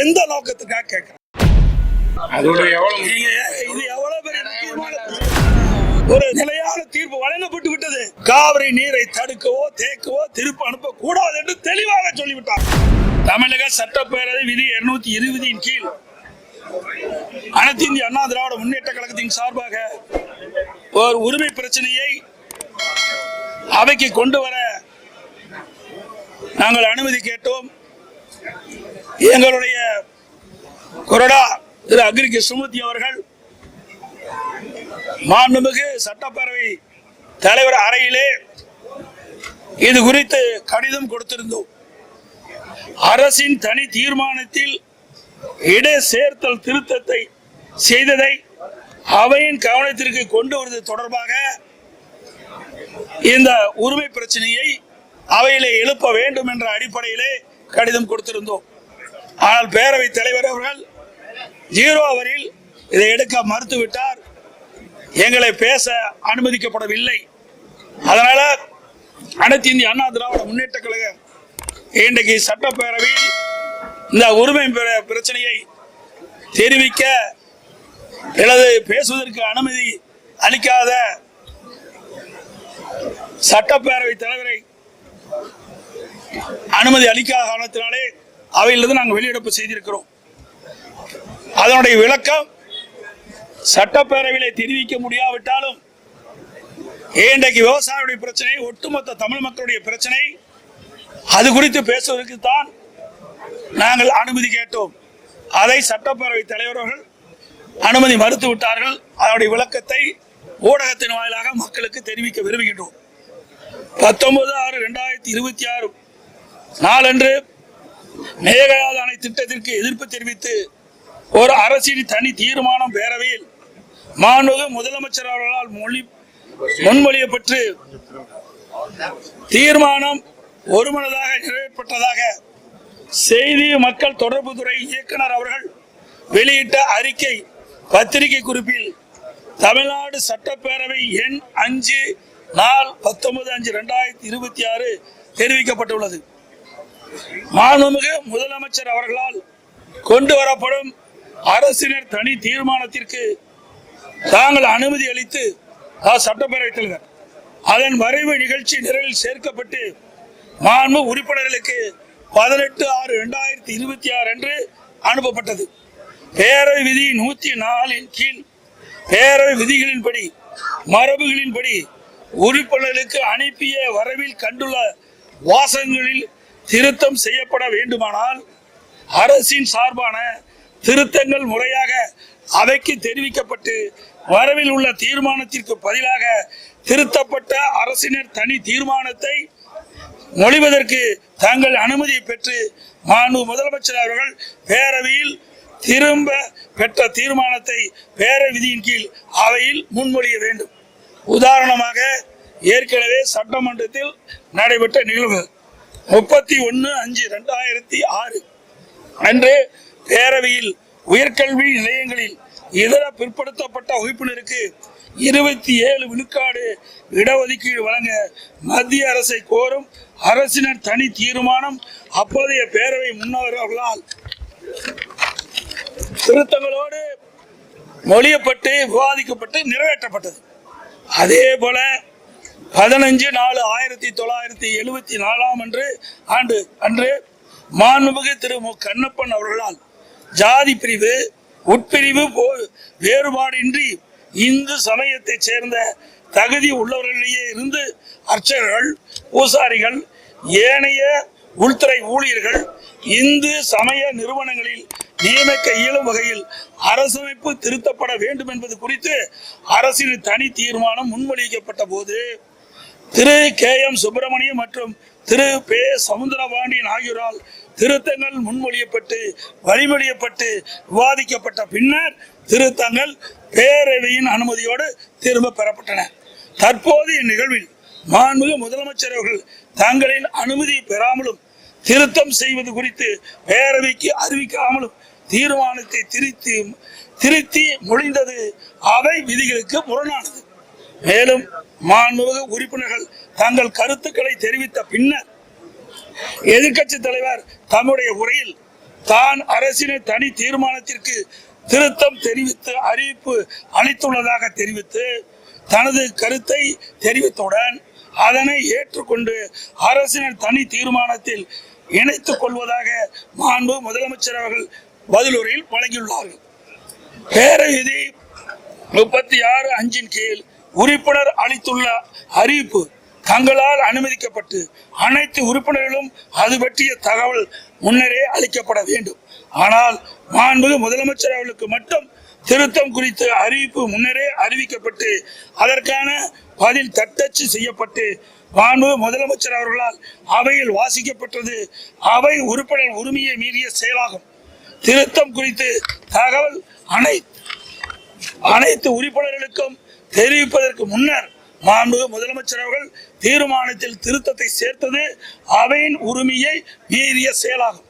எந்த நோக்கத்துக்காக கேட்கிறேன்? இது எவ்வளவு பெரிய முக்கியமான ஒரு நிலையான தீர்ப்பு வழங்கப்பட்டு விட்டது. காவிரி நீரை தடுக்கவோ தேக்கவோ திருப்பி அனுப்ப கூடாது என்று தெளிவாக சொல்லிவிட்டார். தமிழக சட்டப்பேரவை விதி 220 கீழ் அனைத்து இந்திய அண்ணா திராவிட முன்னேற்ற கழகத்தின் சார்பாக ஒரு உரிமை பிரச்சனையை அவைக்கு கொண்டு வர நாங்கள் அனுமதி கேட்டோம். எங்களுடைய கொறடா திரு அக்ரி கிருஷ்ணமூர்த்தி அவர்கள் மாண்புமிகு சட்டப்பேரவை தலைவர் அறையிலே இது குறித்து கடிதம் கொடுத்திருந்தோம். அரசின் தனி தீர்மானத்தில் இடை சேர்த்தல் திருத்தத்தை செய்ததை அவையின் கவனத்திற்கு கொண்டு வருவது தொடர்பாக இந்த உரிமை பிரச்சனையை அவையிலே எழுப்ப வேண்டும் என்ற அடிப்படையிலே கடிதம் கொடுத்திருந்தோம். ஆனால் பேரவைத் தலைவர் அவர்கள் 0 அவரில் இதை எடுக்க மறுத்துவிட்டார். எங்களை பேச அனுமதிக்கப்படவில்லை. அதனால அனைத்து இந்திய அண்ணா திராவிட முன்னேற்ற கழகம் இன்றைக்கு சட்டப்பேரவையில் இந்த உரிமை பிரச்சனையை தெரிவிக்க அல்லது பேசுவதற்கு அனுமதி அளிக்காத சட்டப்பேரவை தலைவரை அனுமதி அளிக்காத காரணத்தினாலே அவையிலிருந்து நாங்கள் வெளியிடப்பு செய்திருக்கிறோம். அதனுடைய விளக்கம் சட்டப்பேரவையிலே தெரிவிக்க முடியாவிட்டாலும் இன்றைக்கு விவசாயிகளுடைய பிரச்சனை, ஒட்டுமொத்த தமிழ் மக்களுடைய பிரச்சனை, அது குறித்து பேசுவதற்கு தான் நாங்கள் அனுமதி கேட்டோம். அதை சட்டப்பேரவை தலைவர்கள் அனுமதி மறுத்து விட்டார்கள். அதனுடைய விளக்கத்தை ஊடகத்தின் வாயிலாக மக்களுக்கு தெரிவிக்க விரும்புகின்றோம். 19/6/2026 நாளன்று மேகதாது அணை திட்டத்திற்கு எதிர்ப்பு தெரிவித்து ஒரு அரசின் தனி தீர்மானம் பேரவையில் மாண்புமிகு முதலமைச்சர் அவர்களால் முன்மொழியப்பட்டு தீர்மானம் ஒருமனதாக நிறைவேற்றப்பட்டதாக செய்தி மக்கள் தொடர்புத்துறை இயக்குனர் அவர்கள் வெளியிட்ட அறிக்கை பத்திரிகை குறிப்பில் தமிழ்நாடு சட்டப்பேரவை எண் 5 நாள் 19/5/2026 தெரிவிக்கப்பட்டுள்ளது. மாண்புமிகு முதலமைச்சர் அவர்களால் கொண்டு வரப்படும் அரசினர் தனி தீர்மானத்திற்கு தாங்கள் அனுமதி அளித்து சட்டப்பேரவைத் தலைவர் அதன் வரைவு நிகழ்ச்சி நிரலில் சேர்க்கப்பட்டு மாண்பு உறுப்பினர்களுக்கு 18/6/2026 அன்று அனுப்பப்பட்டது. பேரவை விதி 104 கீழ் பேரவை விதிகளின்படி மரபுகளின்படி உறுப்பினர்களுக்கு அனுப்பிய வரவில் கண்டுள்ள வாசகங்களில் திருத்தம் செய்யப்பட வேண்டுமானால் அரசின் சார்பான திருத்தங்கள் முறையாக அவைக்கு தெரிவிக்கப்பட்டு வரவில் உள்ள தீர்மானத்திற்கு பதிலாக திருத்தப்பட்ட அரசினர் தனி தீர்மானத்தை மொழிவதற்கு தங்கள் அனுமதியை பெற்று மாண்பு முதலமைச்சர் அவர்கள் பேரவையில் திரும்ப பெற்ற தீர்மானத்தை பேரவை விதியின் கீழ் அவையில் முன்மொழிய வேண்டும். உதாரணமாக ஏற்கனவே சட்டமன்றத்தில் நடைபெற்ற நிகழ்வு 31/5/2006 அன்று பேரவையில் உயர்கல்வி நிலையங்களில் இதர பிற்படுத்தப்பட்ட வகுப்பினருக்கு 27 விழுக்காடு இடஒதுக்கீடு வழங்க மத்திய அரசை கோரும் அரசினர் தனி தீர்மானம் அப்போதைய பேரவை முன்னவர்களால் திருத்தங்களோடு மொழியப்பட்டு விவாதிக்கப்பட்டு நிறைவேற்றப்பட்டது. அதே போல 15/4/1974 அன்று மாண்புமிகு திரு மு கண்ணப்பன் அவர்களால் ஜாதி பிரிவு உட்பிரிவு வேறுபாடின்றி இந்து சமயத்தை சேர்ந்த தகுதி உள்ளவர்களிடையே இருந்து அர்ச்சகர்கள், பூசாரிகள், ஏனைய உள்துறை ஊழியர்கள் இந்து சமய நிறுவனங்களில் நியமிக்க இயலும் வகையில் அரசமைப்பு திருத்தப்பட வேண்டும் என்பது குறித்து அரசின் தனி தீர்மானம் முன்மொழிக்கப்பட்ட போது திரு KM சுப்பிரமணியம் மற்றும் திரு பே சமுத்திரபாண்டியன் ஆகியோரால் திருத்தங்கள் முன்மொழியப்பட்டு வழிமொழியப்பட்டு விவாதிக்கப்பட்ட பின்னர் திருத்தங்கள் பேரவையின் அனுமதியோடு திரும்ப பெறப்பட்டன. தற்போது இந்நிகழ்வில் மாண்புமிகு முதலமைச்சர் அவர்கள் தங்களின் அனுமதி பெறாமலும் திருத்தம் செய்வது குறித்து பேரவைக்கு அறிவிக்காமலும் தீர்மானத்தை திருத்தி மொழிந்தது அவை விதிகளுக்கு முரணானது. மேலும் மாண்புமிகு உறுப்பினர்கள் தங்கள் கருத்துக்களை தெரிவித்த பின்னர் எதிர்க்கட்சி தலைவர் தம்முடைய உரையில் தான் அரசின் தனி தீர்மானத்திற்கு திருத்தம் தெரிவித்து அறிவிப்பு அளித்துள்ளதாக தெரிவித்து தனது கருத்தை தெரிவித்தவுடன் அதனை ஏற்றுக்கொண்டு அரசின் தனி தீர்மானத்தில் இணைத்துக் கொள்வதாக மாண்பு முதலமைச்சர் அவர்கள் பதிலுரையில் வழங்கியுள்ளார்கள். பேரவை விதி 36(5) கீழ் உறுப்பினர் அளித்துள்ள அறிவிப்பு தங்களால் அனுமதிக்கப்பட்டு அனைத்து உறுப்பினர்களும் அது பற்றிய தகவல் முன்னரே அளிக்கப்பட வேண்டும். ஆனால் மாண்பு முதலமைச்சர் அவர்களுக்கு மட்டும் திருத்தம் குறித்த அறிவிப்பு முன்னரே அறிவிக்கப்பட்டு அதற்கான பதில் தட்டச்சு செய்யப்பட்டு மாண்பு முதலமைச்சர் அவர்களால் அவையில் வாசிக்கப்பட்டது அவை உறுப்பினர் உரிமையை மீறிய செயலாகும். திருத்தம் குறித்து தகவல் அனைத்து உறுப்பினர்களுக்கும் தெரிவிப்பதற்கு முன்னர் மாண்பு முதலமைச்சர் அவர்கள் தீர்மானத்தில் திருத்தத்தை சேர்த்தது அவையின் உரிமையை மீறிய செயலாகும்.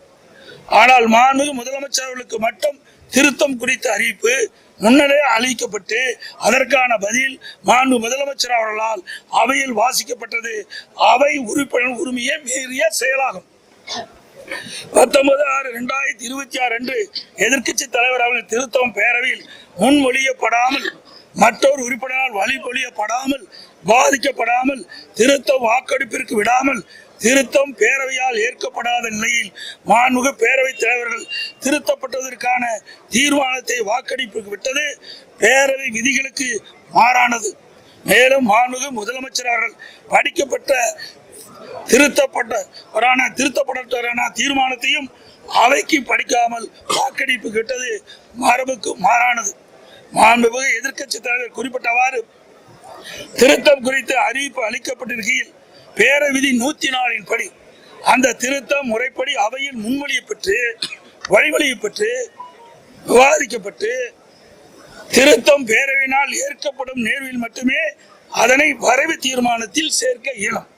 ஆனால் மாண்பு முதலமைச்சர் அவர்களுக்கு மட்டும் திருத்தம் குறித்த அறிவிப்பு முன்னரே அளிக்கப்பட்டு அதற்கான பதில் மாண்பு முதலமைச்சர் அவர்களால் அவையில் வாசிக்கப்பட்டது அவை உறுப்பினர் உரிமையை மீறிய செயலாகும். 19/6/2026 அன்று எதிர்க்கட்சி தலைவர் அவர்கள் திருத்தம் பேரவையில் முன்மொழியப்படாமல் மற்றொரு உறுப்பினரால் வழிமொழியப்படாமல் பாதிக்கப்படாமல் திருத்தம் வாக்கெடுப்பிற்கு விடாமல் திருத்தம் பேரவையால் ஏற்கப்படாத நிலையில் மாண்புமிகு பேரவைத் தலைவர்கள் திருத்தப்பட்டதற்கான தீர்மானத்தை வாக்கெடுப்புக்கு விட்டது பேரவை விதிகளுக்கு மாறானது. மேலும் மாண்புமிகு முதலமைச்சர் அவர்கள் படிக்கப்பட்ட திருத்தப்பட்ட தீர்மானத்தையும் அவைக்கு படிக்காமல் வாக்கெடுப்பு விட்டது மரபுக்கு மாறானது. மாண்புமிகு எதிர்க்கட்சி தலைவர் குறிப்பிட்டவாறு திருத்தம் குறித்து அறிவிப்பு அளிக்கப்பட்டிருக்கையில் பேரவை விதி 104 படி அந்த திருத்தம் முறைப்படி அவையில் முன்மொழியப்பட்டு வழிமொழியப்பட்டு விவாதிக்கப்பட்டு திருத்தம் பேரவையினால் ஏற்கப்படும் நேர்வில் மட்டுமே அதனை வரைவு தீர்மானத்தில் சேர்க்க இயலும்.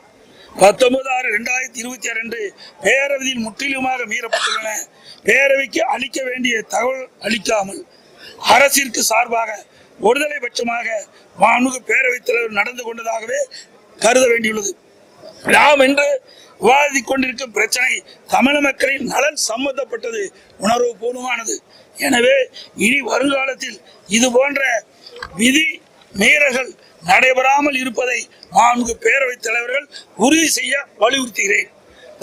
19/6/2026 அன்று பேரவையில் முற்றிலுமாக மீறப்பட்டுள்ளன. பேரவைக்கு அளிக்க வேண்டிய தகவல் அளிக்காமல் அரசிற்கு சார்பாக ஒருதலை பட்சமாக மாண்புமிகு பேரவைத் தலைவர் நடந்து கொண்டதாகவே கருத வேண்டியுள்ளது. நாம் என்று விவாதித்துக் கொண்டிருக்கும் பிரச்சனை தமிழ் மக்களின் நலன் சம்பந்தப்பட்டது, உணர்வு பூர்வமானது. எனவே இனி வருங்காலத்தில் இது போன்ற விதி மீறல்கள் நடைபெறாமல் இருப்பதை மாண்புமிகு பேரவைத் தலைவர்கள் உறுதி செய்ய வலியுறுத்துகிறேன்.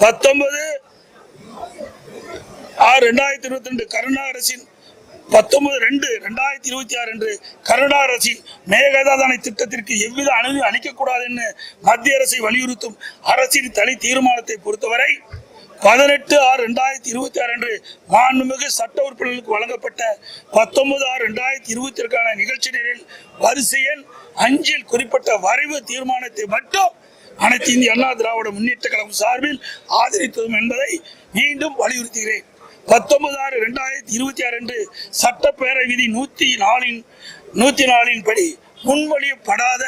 19/6/2022 கருணா அரசின் 19/2/2026 அன்று கருணா அரசின் மேகதாது திட்டத்திற்கு எவ்வித அனுமதி அளிக்கக்கூடாது என்று மத்திய அரசை வலியுறுத்தும் அரசின் தனி தீர்மானத்தை பொறுத்தவரை 18/6/2026 அன்று மாண்புமிகு சட்ட உறுப்பினர்களுக்கு வழங்கப்பட்ட 19/6/2022 நிகழ்ச்சி நிரல் வரிசை எண் 5 குறிப்பிட்ட வரைவு தீர்மானத்தை மட்டும் அனைத்து இந்திய அண்ணா திராவிட முன்னேற்ற கழகம் சார்பில் ஆதரித்ததும் என்பதை மீண்டும் வலியுறுத்துகிறேன். 19/6/2026 அன்று சட்டப்பேரவை விதி 104 படி முன்மொழியப்படாத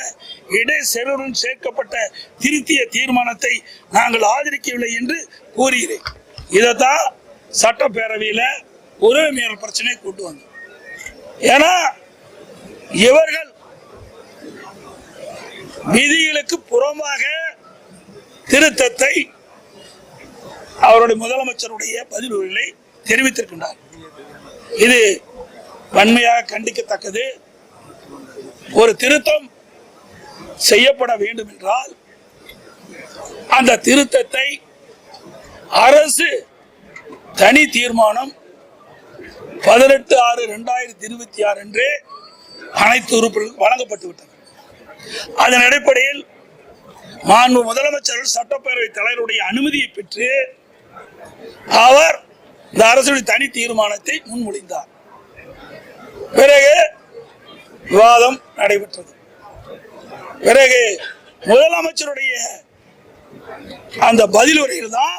இடைச்செருடன் சேர்க்கப்பட்ட திருத்திய தீர்மானத்தை நாங்கள் ஆதரிக்கவில்லை என்று கூறுகிறேன். இதைத்தான் சட்டப்பேரவையில உரிமை மீறல் பிரச்சனை கூட்டு வந்தோம். ஏன்னா இவர்கள் விதிகளுக்கு புறமாக திருத்தத்தை அவருடைய முதலமைச்சருடைய பதிலுரைகளை தெரிவித்திருக்கின்றார். இது வன்மையாக கண்டிக்கத்தக்கது. ஒரு திருத்தம் செய்யப்பட வேண்டும் என்றால் அந்த திருத்தத்தை அரசு தனி தீர்மானம் 18/6/2026 அன்று அனைத்து உறுப்பினர்களுக்கும் வழங்கப்பட்டு விட்டது. அதன் அடிப்படையில் மாண்பு முதலமைச்சர் சட்டப்பேரவை தலைவருடைய அனுமதியை பெற்று அவர் இந்த அரசுடைய தனி தீர்மானத்தை முன்மொழிந்தார். பிறகு விவாதம் நடைபெற்றது. பிறகு முதலமைச்சருடைய அந்த பதிலுரையில் தான்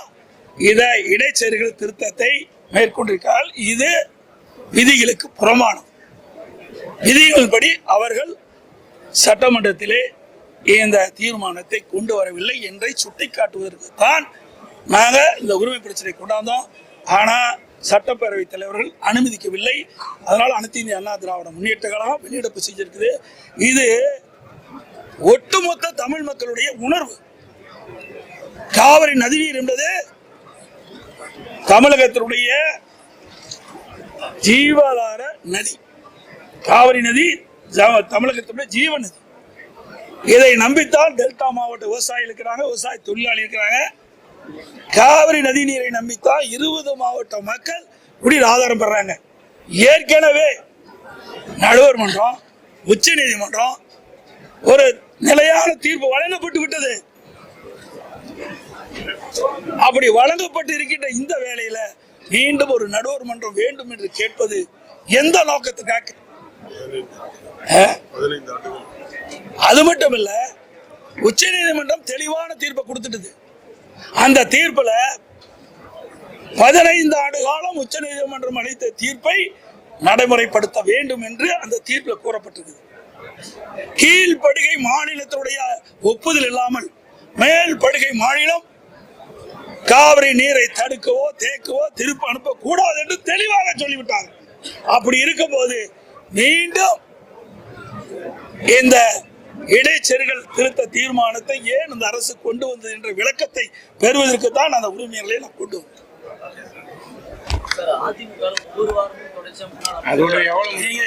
இதை இடைச்செருகல் திருத்தத்தை மேற்கொண்டிருக்கிறார். இது விதிகளுக்கு புறமானது. விதிகளின்படி அவர்கள் சட்டமன்றத்திலே இந்த தீர்மானத்தை கொண்டு வரவில்லை என்றை சுட்டிக்காட்டுவதற்கு தான் நாங்கள் இந்த உரிமை பிரச்சனை கொண்டாந்தோம். ஆனால் சட்டப்பேரவைத் தலைவர்கள் அனுமதிக்கவில்லை. அதனால் அனைத்து இந்திய அண்ணா திராவிட முன்னேற்ற கழகம் வெளியிடப்பு செஞ்சிருக்குது. இது ஒட்டுமொத்த தமிழ் மக்களுடைய உணர்வு. காவிரி நதிநீர் என்பது தமிழகத்தினுடைய ஜீவாதார நதி காவிரி நதி தமிழகத்தினுடைய ஜீவ நதி. இதை நம்பித்தான் டெல்டா மாவட்ட விவசாயிகள் இருக்கிறாங்க, விவசாய தொழிலாளி இருக்கிறாங்க. காவிரி நதி நீரை நம்பித்தான் 20 மாவட்ட மக்கள் குடிநீர் ஆதாரம் பெறாங்க. ஏற்கனவே நடுவர் மன்றம், உச்ச நீதிமன்றம் ஒரு நிலையான தீர்ப்பு வழங்கப்பட்டு விட்டது. அப்படி வழங்கப்பட்டு இருக்கின்ற இந்த வேளையில மீண்டும் ஒரு நடுவர் மன்றம் வேண்டும் என்று கேட்பது எந்த நோக்கத்துக்காக? அது மட்டும் இல்ல, உச்ச நீதிமன்றம் தெளிவான தீர்ப்பை கொடுத்துட்டது. அந்த தீர்ப்புல 15 ஆண்டு காலம் உச்ச நீதிமன்றம் அளித்த தீர்ப்பை நடைமுறைப்படுத்த வேண்டும் என்று அந்த தீர்ப்பில் கூறப்பட்டது. கீழ்படுகை மாநிலத்துடைய ஒப்புதல் இல்லாமல் மேல் படுகை மாநிலம் காவிரி நீரை தடுக்கவோ தேக்கவோ திருப்ப அனுப்ப கூடாது என்று தெளிவாக சொல்லிவிட்டார். அப்படி இருக்கும் போது மீண்டும் இந்த இடைச்செருகல் திருத்த தீர்மானத்தை ஏன் இந்த அரசு கொண்டு வந்தது என்ற விளக்கத்தை பெறுவதற்கு தான் அந்த உரிமைகளை நான் கொண்டு வந்தேன். நீங்க